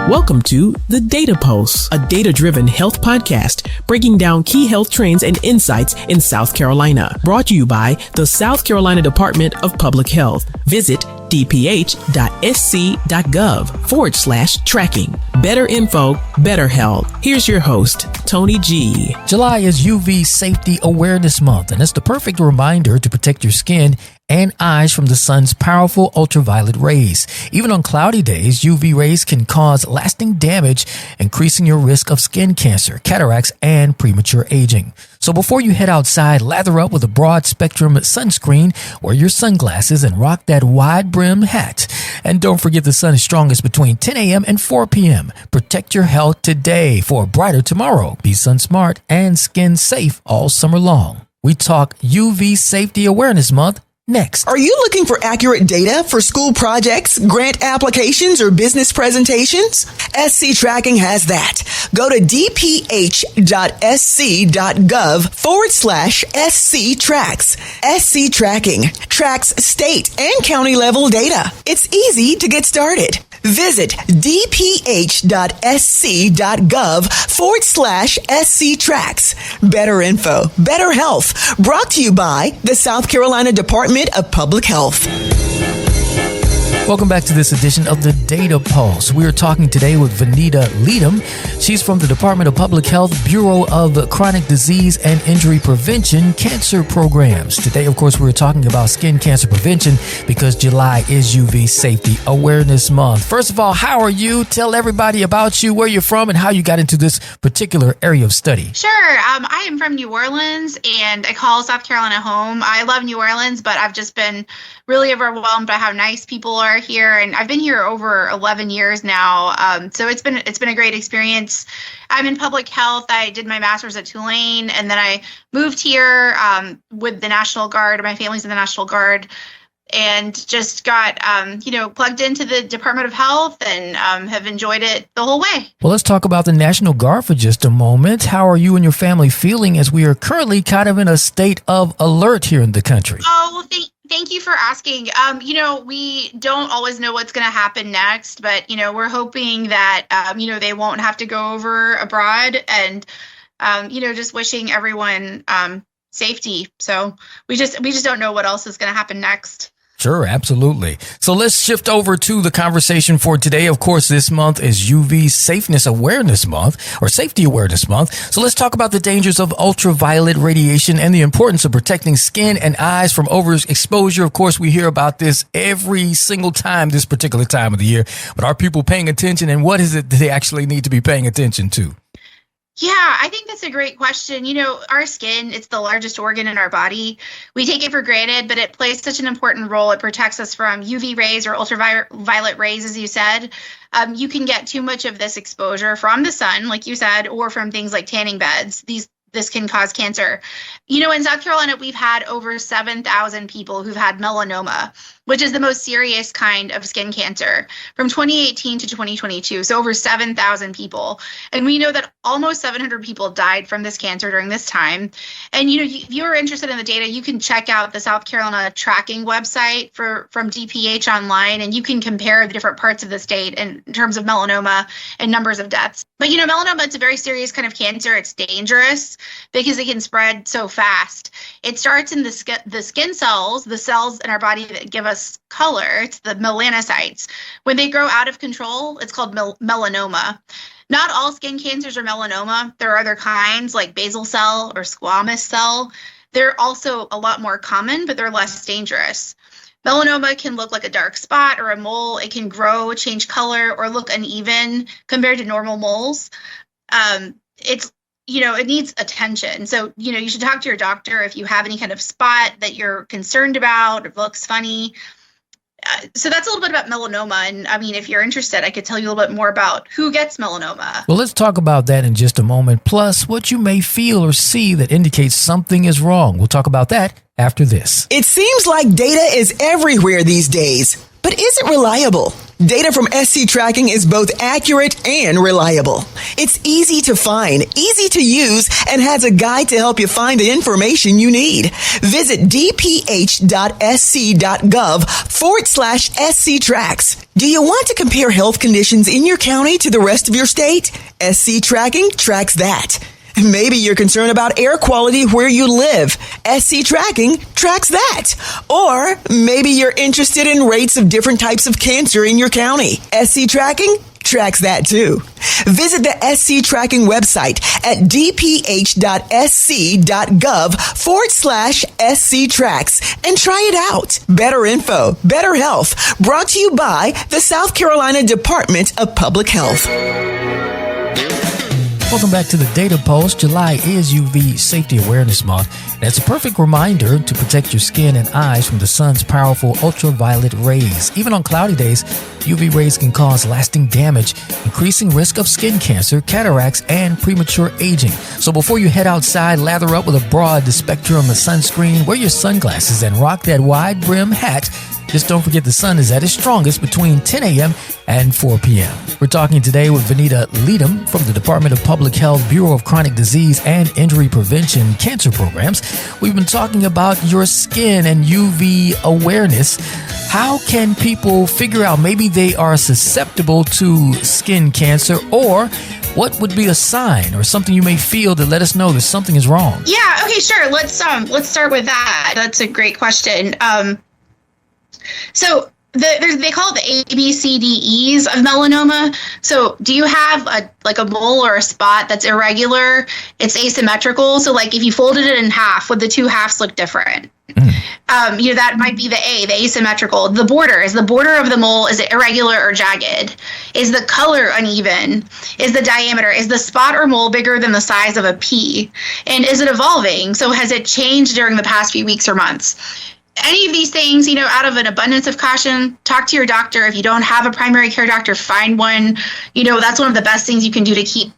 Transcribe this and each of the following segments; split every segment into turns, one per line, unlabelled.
Welcome to The Data Pulse, a data-driven health podcast breaking down key health trends and insights in South Carolina. Brought to you by the South Carolina Department of Public Health. Visit dph.sc.gov/tracking. Better info, better health. Here's your host, Tony G.
July is UV Safety Awareness Month, and it's the perfect reminder to protect your skin and eyes from the sun's powerful ultraviolet rays. Even on cloudy days, UV rays can cause lasting damage, increasing your risk of skin cancer, cataracts, and premature aging. So before you head outside, lather up with a broad spectrum sunscreen, wear your sunglasses, and rock that wide brim hat. And don't forget the sun is strongest between 10 a.m. and 4 p.m. Protect your health today for a brighter tomorrow. Be sun smart and skin safe all summer long. We talk UV Safety Awareness Month next.
Are you looking for accurate data for school projects, grant applications, or business presentations? SC Tracking has that. Go to dph.sc.gov/SC Tracks. SC Tracking tracks state and county level data. It's easy to get started. Visit dph.sc.gov/SC Tracks. Better info, better health. Brought to you by the South Carolina Department of Public Health.
Welcome back to this edition of the Data Pulse. We are talking today with Vinita Leedom. She's from the Department of Public Health, Bureau of Chronic Disease and Injury Prevention, Cancer Programs. Today, of course, we're talking about skin cancer prevention because July is UV Safety Awareness Month. First of all, how are you? Tell everybody about you, where you're from, and how you got into this particular area of study.
Sure. I am from New Orleans, and I call South Carolina home. I love New Orleans, but I've just been really overwhelmed by how nice people are here, and I've been here over 11 years now. So it's been a great experience. I'm in public health. I did my master's at Tulane, and then I moved here with the National Guard. My family's in the National Guard, and just got plugged into the Department of Health and have enjoyed it the whole way.
Well, let's talk about the National Guard for just a moment. How are you and your family feeling as we are currently kind of in a state of alert here in the country?
Oh, well, Thank you for asking. We don't always know what's going to happen next, but, we're hoping that, they won't have to go over abroad and, just wishing everyone safety. So we just don't know what else is going to happen next.
Sure, absolutely. So let's shift over to the conversation for today. Of course, this month is UV Safety Awareness Month. So let's talk about the dangers of ultraviolet radiation and the importance of protecting skin and eyes from overexposure. Of course, we hear about this every single time this particular time of the year. But are people paying attention, and what is it that they actually need to be paying attention to?
Yeah, I think that's a great question. Our skin, it's the largest organ in our body. We take it for granted, but it plays such an important role. It protects us from UV rays or ultraviolet rays, as you said. You can get too much of this exposure from the sun, like you said, or from things like tanning beds. This can cause cancer. In South Carolina, we've had over 7,000 people who've had melanoma, which is the most serious kind of skin cancer, from 2018 to 2022. So over 7,000 people. And we know that almost 700 people died from this cancer during this time. And, if you're interested in the data, you can check out the South Carolina tracking website from DPH online, and you can compare the different parts of the state in terms of melanoma and numbers of deaths. But, melanoma, it's a very serious kind of cancer. It's dangerous because it can spread so fast. It starts in the skin cells, the cells in our body that give us color. It's the melanocytes. When they grow out of control, it's called melanoma. Not all skin cancers are melanoma. There are other kinds like basal cell or squamous cell. They're also a lot more common, but they're less dangerous. Melanoma can look like a dark spot or a mole. It can grow, change color, or look uneven compared to normal moles. It needs attention. So, you should talk to your doctor if you have any kind of spot that you're concerned about or looks funny. So that's a little bit about melanoma. And if you're interested, I could tell you a little bit more about who gets melanoma.
Well, let's talk about that in just a moment. Plus, what you may feel or see that indicates something is wrong. We'll talk about that after this.
It seems like data is everywhere these days, but is it reliable? Data from SC Tracking is both accurate and reliable. It's easy to find, easy to use, and has a guide to help you find the information you need. Visit dph.sc.gov/SC Tracks. Do you want to compare health conditions in your county to the rest of your state? SC Tracking tracks that. Maybe you're concerned about air quality where you live. SC Tracking tracks that. Or maybe you're interested in rates of different types of cancer in your county. SC Tracking tracks that too. Visit the SC Tracking website at dph.sc.gov/SC Tracks and try it out. Better info, better health. Brought to you by the South Carolina Department of Public Health.
Welcome back to the Data Pulse. July is UV Safety Awareness Month, and it's a perfect reminder to protect your skin and eyes from the sun's powerful ultraviolet rays. Even on cloudy days, UV rays can cause lasting damage, increasing risk of skin cancer, cataracts, and premature aging. So before you head outside, lather up with a broad spectrum of sunscreen, wear your sunglasses, and rock that wide brim hat. Just don't forget the sun is at its strongest between 10 a.m. and 4 p.m. We're talking today with Vinita Leedom from the Department of Public Health, Bureau of Chronic Disease and Injury Prevention Cancer Programs. We've been talking about your skin and UV awareness. How can people figure out maybe they are susceptible to skin cancer, or what would be a sign or something you may feel to let us know that something is wrong?
Yeah, okay, sure. Let's start with that. That's a great question. So they call it the ABCDEs of melanoma. So do you have a mole or a spot that's irregular? It's asymmetrical. So like if you folded it in half, would the two halves look different? That might be the A, the asymmetrical. The border of the mole, is it irregular or jagged? Is the color uneven? Is the diameter, is the spot or mole bigger than the size of a pea? And is it evolving? So has it changed during the past few weeks or months? Any of these things, out of an abundance of caution, talk to your doctor. If you don't have a primary care doctor, find one. That's one of the best things you can do to keep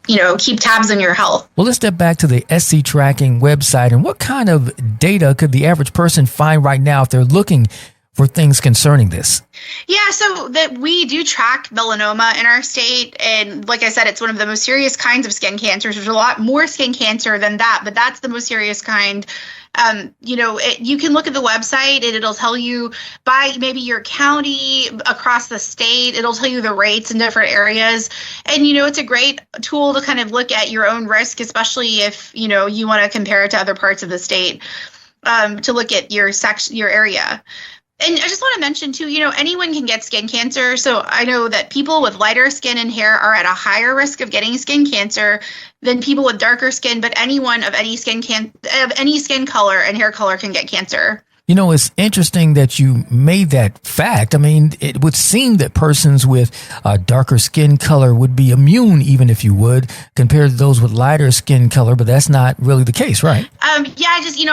tabs on your health.
Well, let's step back to the SC Tracking website. And what kind of data could the average person find right now if they're looking for things concerning this?
Yeah, so that we do track melanoma in our state. And like I said, it's one of the most serious kinds of skin cancers. There's a lot more skin cancer than that, but that's the most serious kind. You can look at the website and it'll tell you by maybe your county, across the state. It'll tell you the rates in different areas. And, it's a great tool to kind of look at your own risk, especially if, you want to compare it to other parts of the state, to look at your area. And I just want to mention, too, anyone can get skin cancer. So I know that people with lighter skin and hair are at a higher risk of getting skin cancer than people with darker skin. But anyone of any skin color and hair color can get cancer.
It's interesting that you made that fact. I mean, it would seem that persons with darker skin color would be immune, even if you would, compared to those with lighter skin color, but that's not really the case, right?
I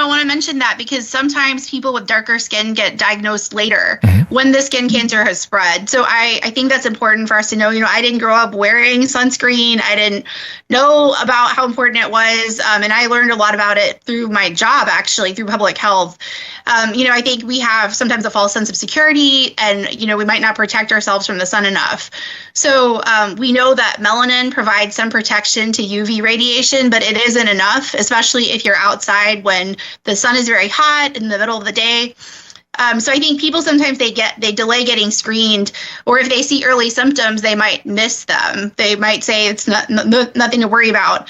want to mention that because sometimes people with darker skin get diagnosed later when the skin cancer has spread. So I think that's important for us to know. I didn't grow up wearing sunscreen. I didn't know about how important it was. And I learned a lot about it through my job, actually, through public health. I think we have sometimes a false sense of security and, we might not protect ourselves from the sun enough. So we know that melanin provides some protection to UV radiation, but it isn't enough, especially if you're outside when the sun is very hot in the middle of the day. So I think people sometimes they delay getting screened, or if they see early symptoms, they might miss them. They might say it's nothing to worry about.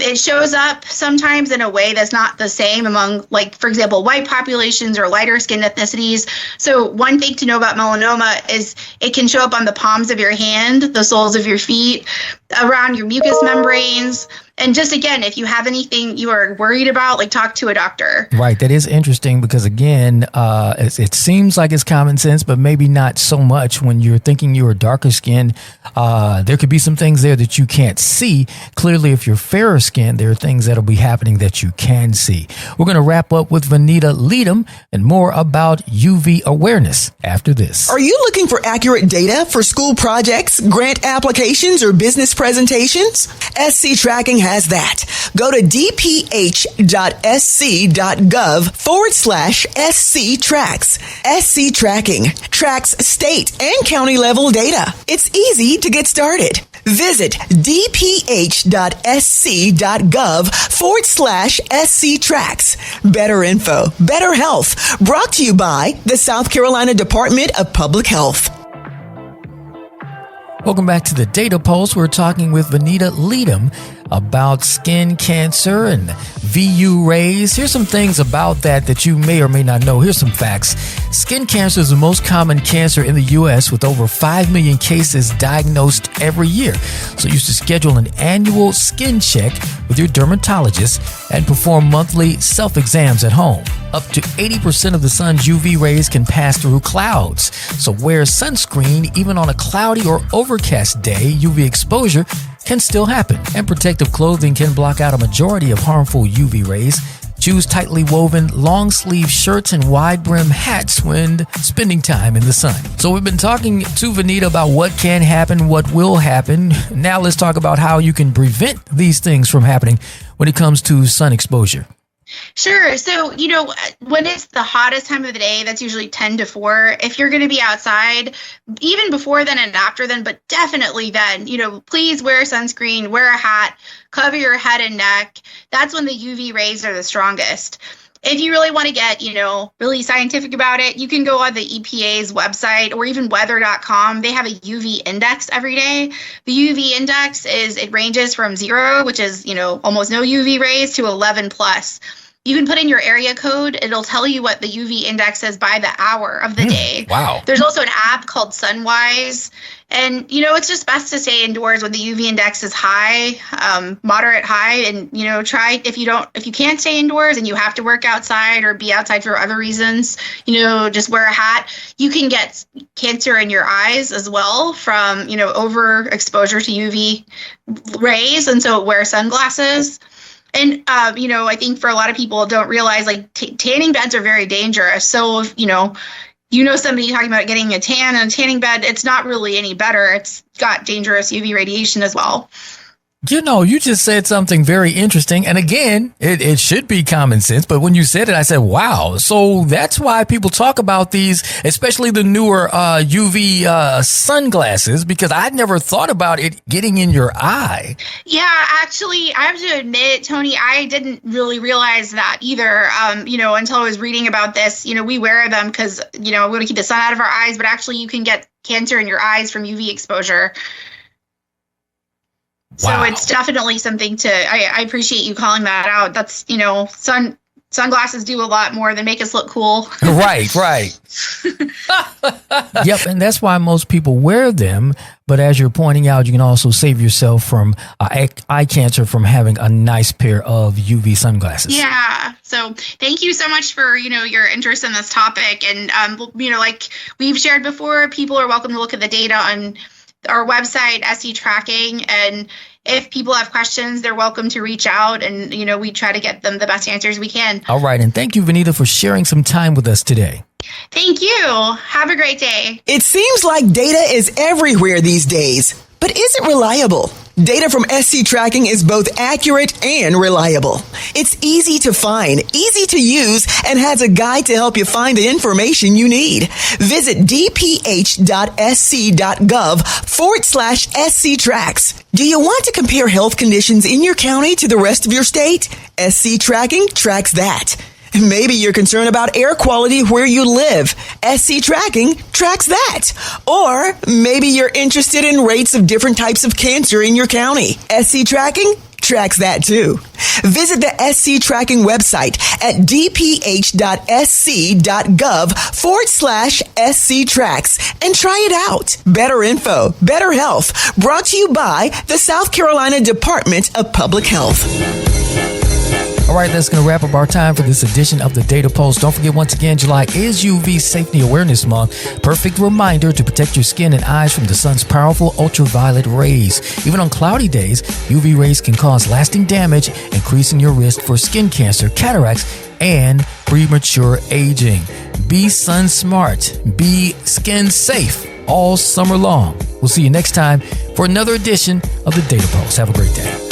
It shows up sometimes in a way that's not the same among, like, for example, white populations or lighter skinned ethnicities. So one thing to know about melanoma is it can show up on the palms of your hand, the soles of your feet, around your mucous membranes. And just again, if you have anything you are worried about, talk to a doctor.
Right. That is interesting because, again, it seems like it's common sense, but maybe not so much when you're thinking you're darker skinned. There could be some things there that you can't see. Clearly, if you're fairer skinned, there are things that'll be happening that you can see. We're going to wrap up with Vinita Leedom and more about UV awareness after this.
Are you looking for accurate data for school projects, grant applications, or business presentations? SC Tracking has that. Go to dph.sc.gov/SC Tracks. SC Tracking tracks state and county level data. It's easy to get started. Visit dph.sc.gov/SC Tracks. Better info, better health. Brought to you by the South Carolina Department of Public Health.
Welcome back to the Data Pulse. We're talking with Vinita Leedom about skin cancer and VU rays. Here's some things about that you may or may not know. Here's some facts. Skin cancer is the most common cancer in the U.S. with over 5 million cases diagnosed every year. So you should schedule an annual skin check with your dermatologist and perform monthly self-exams at home. Up to 80% of the sun's UV rays can pass through clouds. So wear sunscreen even on a cloudy or overcast day. UV exposure can still happen, and protective clothing can block out a majority of harmful UV rays. Choose tightly woven long sleeve shirts and wide brim hats when spending time in the sun. So we've been talking to Vinita about what can happen, what will happen. Now let's talk about how you can prevent these things from happening when it comes to sun exposure.
Sure. So, when it's the hottest time of the day, that's usually 10 to 4. If you're going to be outside, even before then and after then, but definitely then, please wear sunscreen, wear a hat, cover your head and neck. That's when the UV rays are the strongest. If you really want to get, really scientific about it, you can go on the EPA's website or even weather.com. They have a UV index every day. The UV index it ranges from 0, which is, almost no UV rays, to 11 plus. You can put in your area code. It'll tell you what the UV index is by the hour of the day.
Wow.
There's also an app called Sunwise. And, it's just best to stay indoors when the UV index is high, moderate high. And, try if you can't stay indoors and you have to work outside or be outside for other reasons, just wear a hat. You can get cancer in your eyes as well from, overexposure to UV rays. And so wear sunglasses. And, I think for a lot of people don't realize tanning beds are very dangerous. So, if, somebody talking about getting a tan in a tanning bed, it's not really any better. It's got dangerous UV radiation as well.
You just said something very interesting. And again, it should be common sense. But when you said it, I said, wow. So that's why people talk about these, especially the newer UV sunglasses, because I'd never thought about it getting in your eye.
Yeah, actually, I have to admit, Tony, I didn't really realize that either, until I was reading about this. We wear them because, we want to keep the sun out of our eyes. But actually, you can get cancer in your eyes from UV exposure.
Wow.
So it's definitely something I appreciate you calling that out. That's, sunglasses do a lot more than make us look cool.
Right. Yep. And that's why most people wear them. But as you're pointing out, you can also save yourself from eye cancer from having a nice pair of UV sunglasses.
Yeah. So thank you so much for, your interest in this topic. And, like we've shared before, people are welcome to look at the data on our website, SC Tracking, and if people have questions, they're welcome to reach out, and we try to get them the best answers we can.
All right, and thank you, Vinita, for sharing some time with us today.
Thank you. Have a great day.
It seems like data is everywhere these days, but is it reliable? Data from SC Tracking is both accurate and reliable. It's easy to find, easy to use, and has a guide to help you find the information you need. Visit dph.sc.gov/SC Tracks. Do you want to compare health conditions in your county to the rest of your state? SC Tracking tracks that. Maybe you're concerned about air quality where you live. SC Tracking tracks that. Or maybe you're interested in rates of different types of cancer in your county. SC Tracking tracks that too. Visit the SC Tracking website at dph.sc.gov/SC Tracks and try it out. Better info, better health. Brought to you by the South Carolina Department of Public Health.
All right, that's going to wrap up our time for this edition of the Data Pulse. Don't forget, once again, July is UV Safety Awareness Month. Perfect reminder to protect your skin and eyes from the sun's powerful ultraviolet rays. Even on cloudy days, UV rays can cause lasting damage, increasing your risk for skin cancer, cataracts, and premature aging. Be sun smart. Be skin safe all summer long. We'll see you next time for another edition of the Data Pulse. Have a great day.